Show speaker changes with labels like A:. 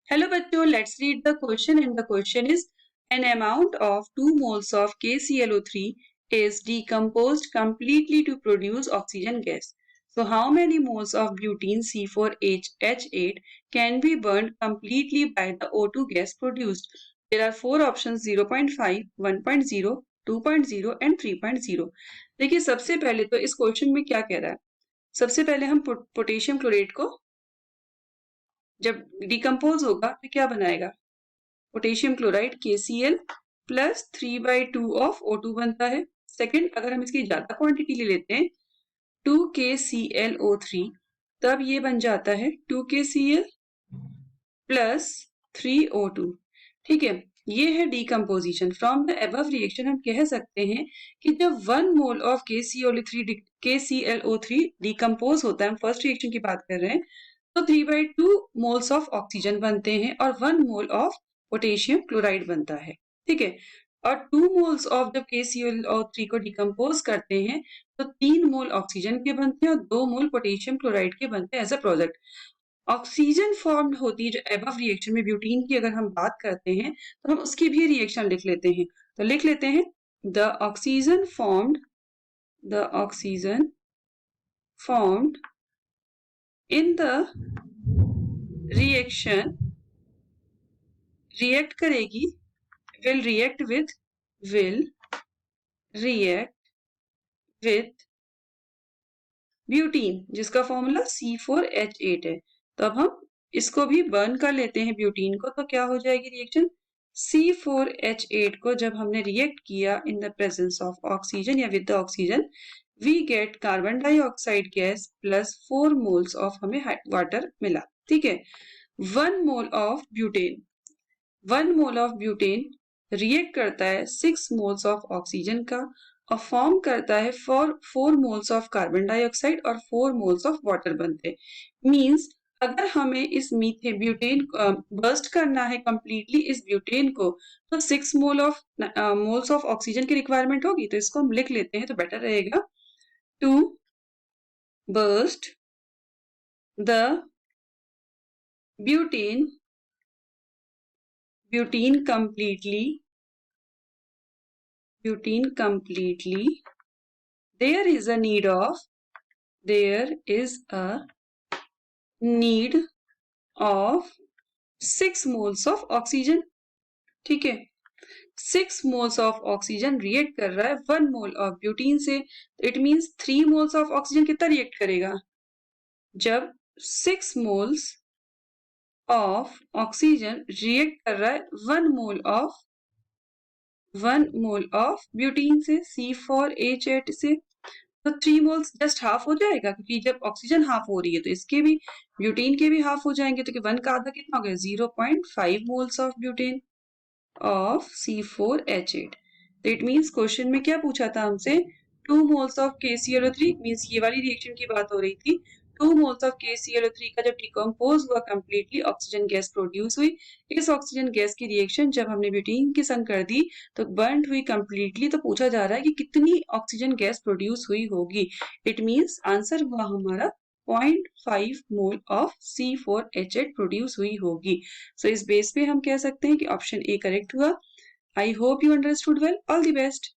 A: Hello बच्चों, let's read the question and the question is an amount of 2 moles of KClO3 is decomposed completely to produce oxygen gas. So how many moles of butene C4H8 can be burned completely by the O2 gas produced? There are 4 options 0.5, 1.0, 2.0 and 3.0. देखिए सबसे पहले तो इस question में क्या कह रहा है, सबसे पहले हम पोटेशियम क्लोरेट को जब डिकम्पोज होगा तो क्या बनाएगा, potassium chloride KCl plus 3/2 of O2 बनता है। सेकंड, अगर हम इसकी ज्यादा क्वांटिटी ले लेते हैं 2KClO3 तब ये बन जाता है 2KCl प्लस 3O2। ठीक है, ये है decomposition. From the above reaction हम कह सकते हैं कि जब 1 मोल ऑफ KClO3 डिकम्पोज होता है, हम फर्स्ट रिएक्शन की बात कर रहे हैं, तो 3/2 मोल्स ऑफ ऑक्सीजन बनते हैं और 1 मोल ऑफ पोटेशियम क्लोराइड बनता है। ठीक है, और 2 मोल्स ऑफ जब KClO3 को डिकम्पोज करते हैं तो 3 मोल ऑक्सीजन के बनते हैं और 2 मोल पोटेशियम क्लोराइड के बनते हैं as a product. Oxygen form होती है जो एबव रिएक्शन में ब्यूटीन की अगर हम बात करते हैं तो हम उसकी भी रिएक्शन लिख लेते हैं। तो लिख लेते हैं the oxygen formed in the reaction react करेगी will react with ब्यूटीन जिसका फॉर्मूला C4H8 है। तो अब हम इसको भी बर्न कर लेते हैं ब्यूटीन को, तो क्या हो जाएगी रिएक्शन, C4H8 को जब हमने रिएक्ट किया in the presence of oxygen या with the oxygen we get carbon dioxide gas plus 4 moles of हमें वाटर मिला। ठीक है, 1 मोल ऑफ ब्यूटेन रिएक्ट करता है 6 मोल्स ऑफ ऑक्सीजन का और फॉर्म करता है 4 मोल्स ऑफ कार्बन डाइऑक्साइड और 4 मोल्स ऑफ वाटर बनते हैं। मींस अगर हमें इस ब्यूटेन बर्स्ट करना है कंप्लीटली इस ब्यूटेन को तो 6 मोल्स ऑफ ऑक्सीजन की रिक्वायरमेंट होगी। तो इसको हम लिख लेते हैं तो बेटर रहेगा, to burst the butane completely there is a need of 6 moles of oxygen। ठीक है, 6 moles of oxygen रिएक्ट कर रहा है 1 मोल ऑफ ब्यूटीन से। It means 3 moles of oxygen कितना रिएक्ट करेगा, जब 6 मोल्स ऑफ ऑक्सीजन रिएक्ट कर रहा है 1 मोल ऑफ ब्यूटीन से C4H8 से, तो 3 मोल्स जस्ट हाफ हो जाएगा क्योंकि जब ऑक्सीजन हाफ हो रही है तो इसके भी ब्यूटीन के भी हाफ हो जाएंगे। तो 1 का आधा कितना हो गया, 0.5 moles of butane of C4H8। तो इट मींस क्वेश्चन में क्या पूछा था हमसे, 2 मोल्स ऑफ KClO3 मींस ये वाली रिएक्शन की बात हो रही थी। 2 मोल्स ऑफ KClO3 का जब डिकम्पोज हुआ कंप्लीटली ऑक्सीजन गैस प्रोड्यूस हुई। इस ऑक्सीजन गैस की रिएक्शन जब हमने ब्यूटीन के संग कर दी तो बर्न हुई कंप्लीटली। तो पूछा जा रहा है कि कितनी ऑक्सीजन गैस प्रोड्यूस हुई होगी। इट मींस आंसर हुआ हमारा 0.5 मोल ऑफ C4H8 प्रोड्यूस हुई होगी। सो इस बेस पे हम कह सकते हैं कि ऑप्शन ए करेक्ट हुआ। I hope you understood well. All the best.